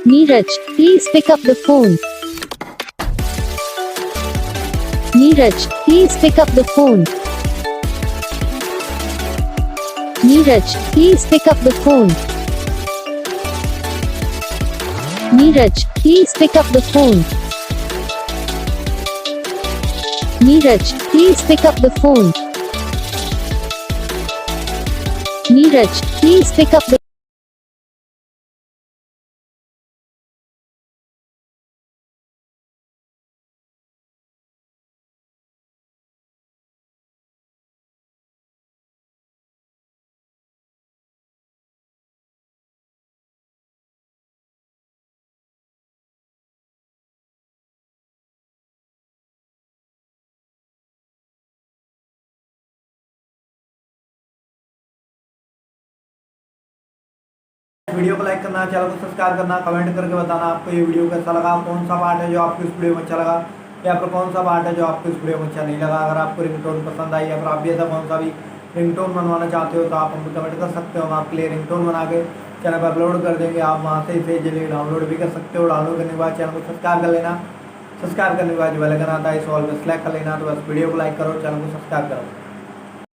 Neeraj, please pick up the phone. Neeraj, please pick up the phone. Neeraj, please pick up the phone. Neeraj, please pick up the phone. Neeraj, please pick up the phone. Neeraj, please pick up the video को like करना, channel को subscribe करना, comment करके बताना आपको ये video कैसा लगा, कौन सा पार्ट है जो आपको इस वीडियो में अच्छा लगा या फिर कौन सा पार्ट है जो आपको इस वीडियो में अच्छा नहीं लगा। अगर आपको रिंगटोन पसंद आई या फिर आप भी ऐसा कौन सा भी रिंगटोन बनवाना चाहते हो तो आप हमको कमेंट कर सकते हो। हम आपके लिए रिंगटोन बना के चैनल पर अपलोड कर देंगे। आप वहाँ से इसे इजीली डाउनलोड भी कर सकते हो। डाउनलोड करने के बाद चैनल को सब्सक्राइब कर लेना। सब्सक्राइब करने के बाद जो बेल आइकन आता है इसे ऑल पे सेलेक्ट कर लेना। तो बस वीडियो को लाइक करो, चैनल को सब्सक्राइब करो।